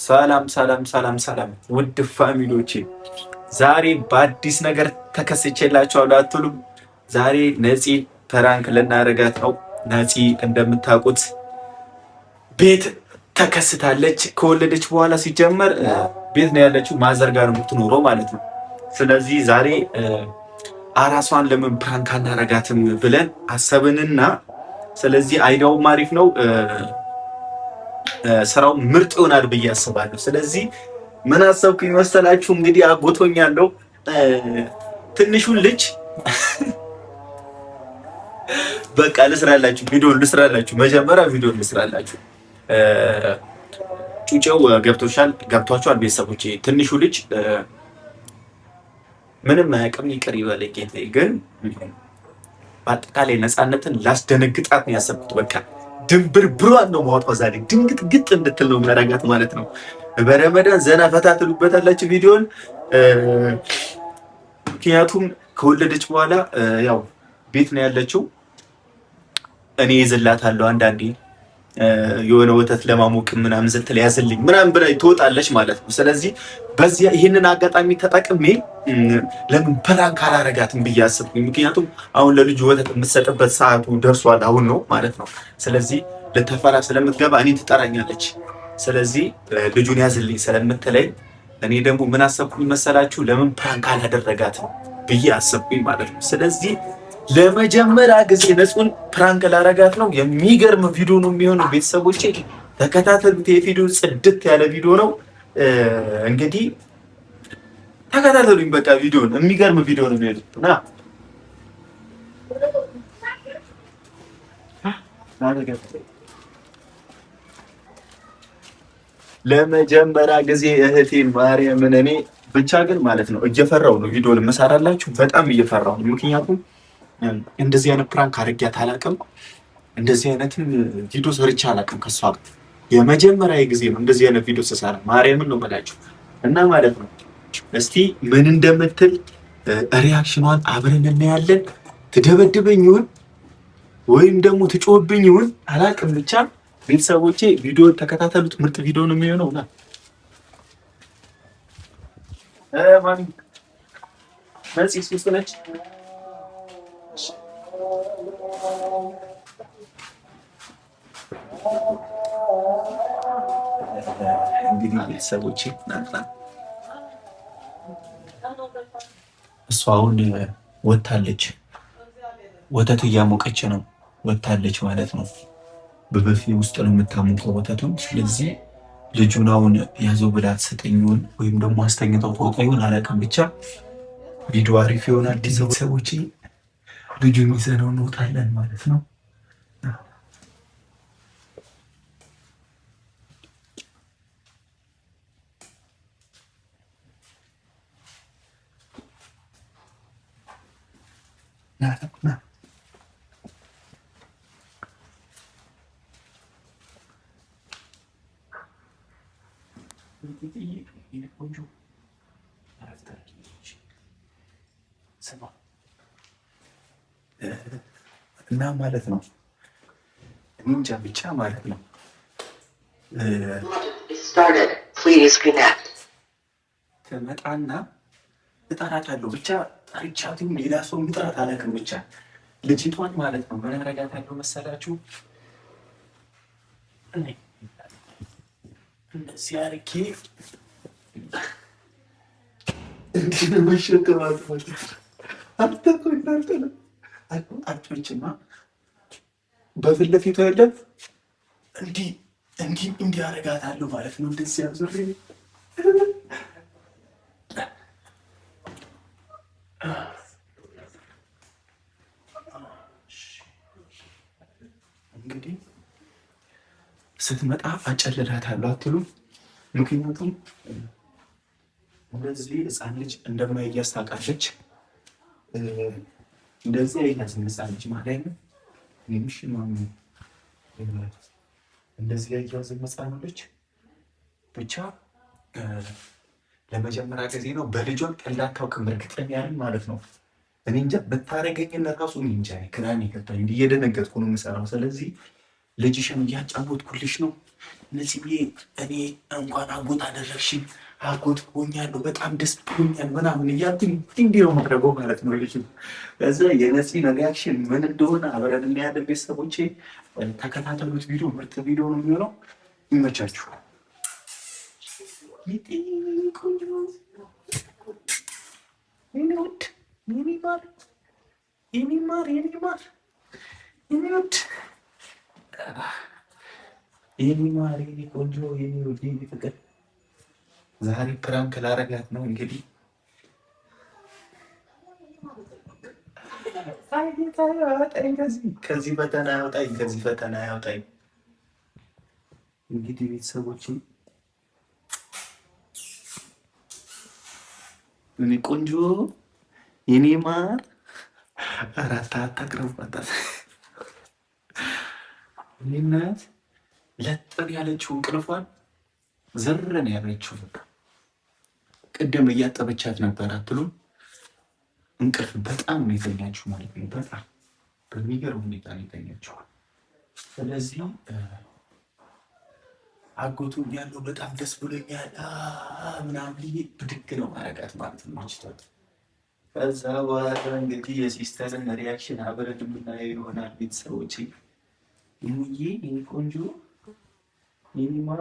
ሰላም ሰላም ሰላም ሰላም ውድ ፋሚሊዎቼ ዛሬ በአዲስ ነገር ተከስቼላችኋለሁ አትሉም? ዛሬ ነፂ ፕራንክ ልናደርጋት ነው። ነፂ እንደምታውቁት ቤት ተከስታለች። ከወለደች በኋላ ሲጀመር ቤት ነው ያለችው፣ ማዘር ጋር ነው የምትኖረው ማለት ነው። ስለዚህ ዛሬ አራሷን ለምን ፕራንክ አናረጋትም ብለን አሰብንና ስለዚህ አይዲያውም አሪፍ ነው፣ ስራው ምርጥ ይሆናል ብዬ አስባለሁ። ስለዚህ ምን አሰብኩኝ መሰላችሁ? እንግዲህ አጎቶኛለሁ ትንሹን ልጅ በቃ ልስራላችሁ፣ ቪዲዮን ልስራላችሁ፣ መጀመሪያ ቪዲዮን ልስራላችሁ። ጩጬው ገብቷችኋል ቤተሰቦቼ? ትንሹ ልጅ ምንም አያውቅም፣ ይቅር ይበለኝ ጌታዬ። ግን በአጠቃላይ ነፃነትን ላስደነግጣት ነው ያሰብኩት። በቃ ድንብርብሯን ነው ማውጣው ዛሬ፣ ድንግጥ ግጥ እንድትል ነው መረጋት ማለት ነው። በረመዳን ዘና ፈታ ትሉበታላችሁ ቪዲዮን። ምክንያቱም ከወለደች በኋላ ያው ቤት ነው ያለችው። እኔ ይዝላታለሁ አንዳንዴ የሆነ ወተት ለማሞቅ ምናምን ስትል ያዝልኝ ምናምን ብላ ትወጣለች ማለት ነው። ስለዚህ በዚህ ይህንን አጋጣሚ ተጠቅሜ ለምን ፕራንክ አላረጋትም ብዬ አስብኩኝ። ምክንያቱም አሁን ለልጁ ወተት የምትሰጥበት ሰዓቱ ደርሷል፣ አሁን ነው ማለት ነው። ስለዚህ ልትፈራ ስለምትገባ እኔ ትጠራኛለች። ስለዚህ ልጁን ያዝልኝ ስለምትለኝ እኔ ደግሞ ምን አሰብኩኝ መሰላችሁ? ለምን ፕራንክ አላደረጋትም ብዬ አሰብኩኝ ማለት ነው። ስለዚህ ለመጀመሪያ ጊዜ ነጹን ፕራንክ ላረጋት ነው። የሚገርም ቪዲዮ ነው የሚሆነው። ቤተሰቦቼ ተከታተሉት። የቪዲዮ ጽድት ያለ ቪዲዮ ነው። እንግዲህ ተከታተሉኝ። በቃ ቪዲዮን የሚገርም ቪዲዮ ነው የሚሆነው እና ለመጀመሪያ ጊዜ እህቴን ማርያምን እኔ ብቻ ግን ማለት ነው እየፈራው ነው ቪዲዮን መሰራላችሁ። በጣም እየፈራው ነው። ምክንያቱም እንደዚህ አይነት ፕራንክ አድርጊያት አላውቅም። እንደዚህ አይነት ቪዲዮ ሰርቼ አላውቅም ከሷ ጋር የመጀመሪያ ጊዜ ነው እንደዚህ አይነት ቪዲዮ ስሰራ። ማርያምን ነው የምላችሁ እና ማለት ነው እስቲ ምን እንደምትል ሪያክሽኗን አብረን እናያለን። ትደበድበኝ ይሁን ወይም ደግሞ ትጮህብኝ ይሁን አላውቅም። ብቻ ቤተሰቦቼ ቪዲዮ ተከታተሉት። ምርጥ ቪዲዮ ነው የሚሆነው እና ማሚ ነፂ ውስጥ ነች። እንግዲህ ቤተሰቦቼ እሷ አሁን ወታለች፣ ወተት እያሞቀች ነው። ወታለች ማለት ነው። በበፊ ውስጥ ነው የምታሞቀው ወተቱን። ስለዚህ ልጁን አሁን ያዘው ብላ ትሰጠኝውን ወይም ደግሞ አስተኝተው ተወጣዩን አላውቅም። ብቻ ቪዲዮ አሪፍ ይሆናል። ቤተሰቦቼ ልጁን ይዘነው እንወጣለን ማለት ነው። ና እና ማለት ነው እንጃ ብቻ ማለት ነው ትመጣና እጠራታለሁ። ብቻ ጠርቻትም ሌላ ሰው ምጥራት አላውቅም። ብቻ ልጅቷን ማለት ነው ምን አደርጋታለሁ መሰላችሁ? እንደዚህ አድርጌ እንዲህ ነው መሸከማት ማለት አልቶችማ በፊት ለፊቷ የለም። እንዲህ አደርጋታለሁ ማለት ነው። እንደዚህ ያዙሪ እንግዲህ ስትመጣ አጨልላታለሁ አትሉም? ምክንያቱም እንደዚህ ሕፃን ልጅ እንደማይያዝ ታውቃለች። እንደዚህ አይያዝም ሕፃን ልጅ ማለት ነው። እንደዚህ አይያዝም ሕፃን ልጅ። ብቻ ለመጀመሪያ ጊዜ ነው። በልጇን ቀልድ አታውቅም እርግጠኛ ነኝ ማለት ነው። እኔ እንጃ ብታረገኝና ራሱ እኔ እንጃ ክራን ይከታኝ እየደነገጥኩ ነው የምሰራው። ስለዚህ ልጅሽን እያጫወትኩልሽ ነው። እነዚህ እኔ እንኳን አጎት አደረግሽኝ አጎት ሆኛለሁ በጣም ደስ ብሎኛል ምናምን እያልኩኝ እንዲህ ነው ማድረገው ማለት ነው። ልጅ ከዛ የነፂን ሪያክሽን ምን እንደሆነ አብረን እናያለን። ቤተሰቦቼ ተከታተሉት። ቪዲዮ ምርጥ ቪዲዮ ነው የሚሆነው። ይመቻችሁ። ቆንጆ ፍቅር ዛሬ ፕራንክ ላረጋት ነው እንግዲህ። ከዚህ ፈተና ያውጣኝ፣ ከዚህ ፈተና ያውጣኝ። እንግዲህ ቤተሰቦች እኔ ቆንጆ የኔ ማር አራት አታቅርባታት እናት ለጥን ያለችው እንቅልፏን ዘረን ያለችው ቅድም እያጠበቻት ነበር አትሉም? እንቅልፍ በጣም ነው የተኛችው ማለት ነው። በጣም በሚገርም ሁኔታ ነው የተኛችው። ስለዚህ አጎቱ ያለው በጣም ደስ ብሎኛል ምናምን ብዬ ብድግ ነው ማረጋት ማለት ነው ማችታት። ከዛ በኋላ እንግዲህ የሲስተርን ሪያክሽን አብረን የምናየው ይሆናል ቤተሰቦች። ይሙዬ የኔ ቆንጆ የኔ ማራ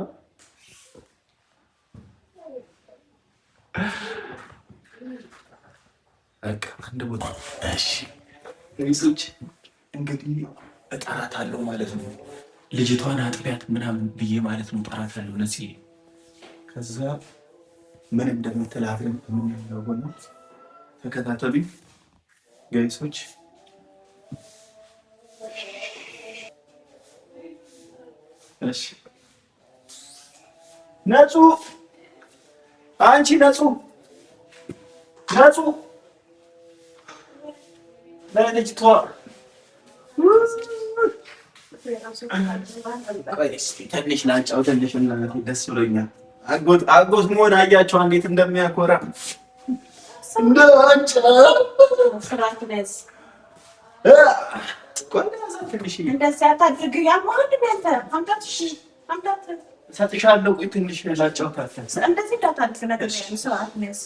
በቃ አንድ ቦታ እሺ ሚሶች እንግዲህ እጠራታለሁ ማለት ነው። ልጅቷን አጥቢያት ምናምን ብዬ ማለት ነው እጠራታለሁ ነፂ። ከዛ ምን እንደምትል አብረን የምናየው ነው። ተከታተሉኝ ጋይሶች። እሺ ነጹ አንቺ ነጹ ለልጅቷ ትንሽ ላጫውትልሽ እና ደስ ብሎኛል። አጎት መሆን አያቸው እንዴት እንደሚያኮራ ሰጥሻለሁ። ቆይ ትንሽ ላጫውታት። እንደዚህ እንዳታድርግ ነገር ነው። ስርዓት ነስ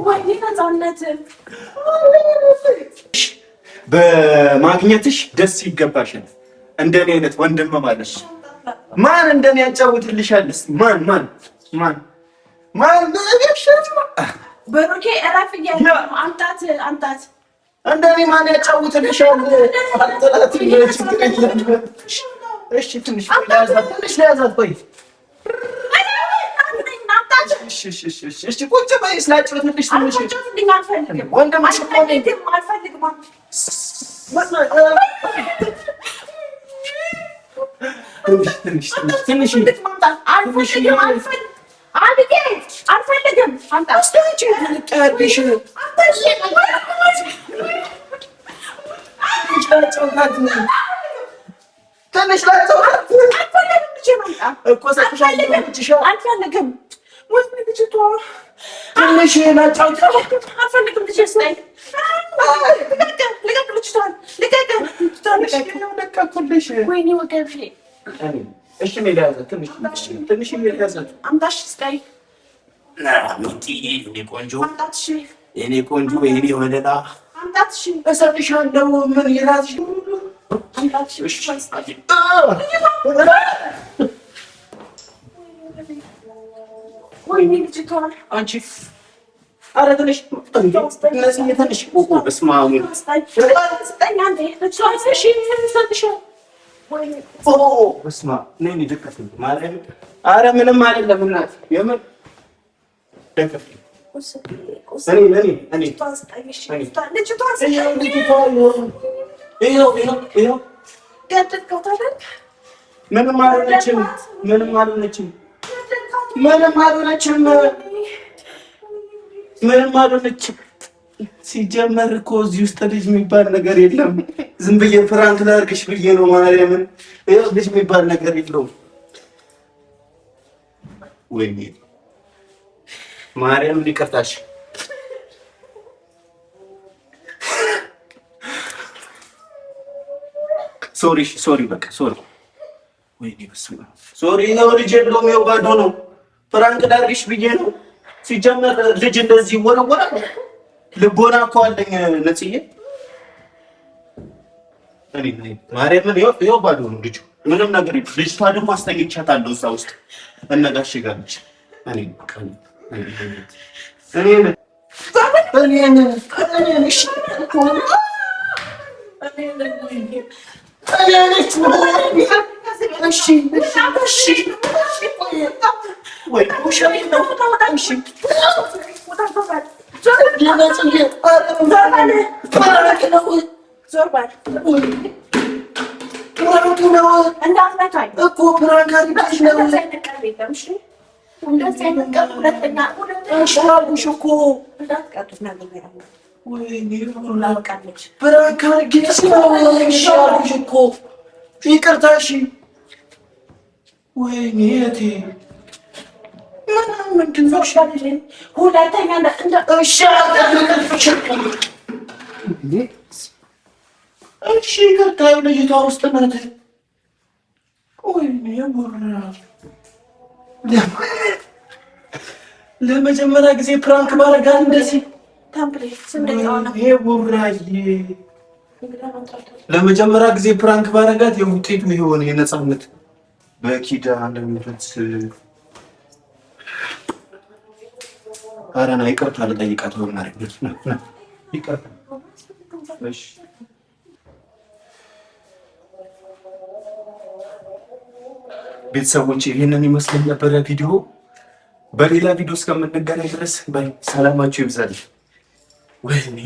ወይ ነፃነት በማግኘትሽ ደስ ይገባሻል። እንደኔ አይነት ወንድም ማለት ነው። ማን እንደኔ ያጫውትልሻል? ማን በሩኬ እረፍ እያለ አምጣት እንደኔ ማን ያጫውትልሻል? አጥላት እሺ ትንሽ ለያዛት ቆይ እሺ ቁጭ በይ ስላጫውትልሽ ትንሽ ወንድምሽ እኮ አልፈልግም ትንሽ የኔ ቆንጆ የኔ ወለላ እሰጥሻለሁ። ምን ይላልሽ? አንቺ ኧረ ትንሽ ትንሽ በስመ አብ ኧረ ምንም አይደለም እናት የምር ደገፍ ምንም አልሆነችም። ሲጀመር እኮ እዚህ ውስጥ ልጅ የሚባል ነገር የለም። ዝም ብዬ ፍራንክ ላድርግሽ ብዬ ነው ማርያምን። ልጅ የሚባል ነገር የለውም። ወይኔ ማርያም ይቅርታሽ። ሶሪ በቃ ሶሪ። ወይኔ በስመ አብ ሶሪ ነው። ልጅ የለውም ይኸው ባዶ ነው። ፍራንክ ዳርግሽ ብዬ ነው። ሲጀመር ልጅ እንደዚህ ይወረወራል? ልቦና እኮ አለኝ ነጽዬ። እኔ ማርያምን ይኸው ባዶ ነው ልጁ፣ ምንም ነገር የለም። ልጅቷ ደግሞ አስተኝቻታለሁ እዛ ውስጥ እነጋሽ ጋር ነች። ለመጀመሪያ ጊዜ ፕራንክ ባረጋት እንደዚህ ለመጀመሪያ ጊዜ ፕራንክ ባረጋት የውጤቱ የሆነ የነጻነት በኪዳነ ምሕረት አረና ይቅርታ ልጠይቃት ነው ማለት ነው። ይቅርታ እሺ። ቤተሰቦች ይሄንን ይመስል ነበር ቪዲዮ። በሌላ ቪዲዮ እስከምንገናኝ ድረስ ሰላማችሁ ይብዛል። ወይኔ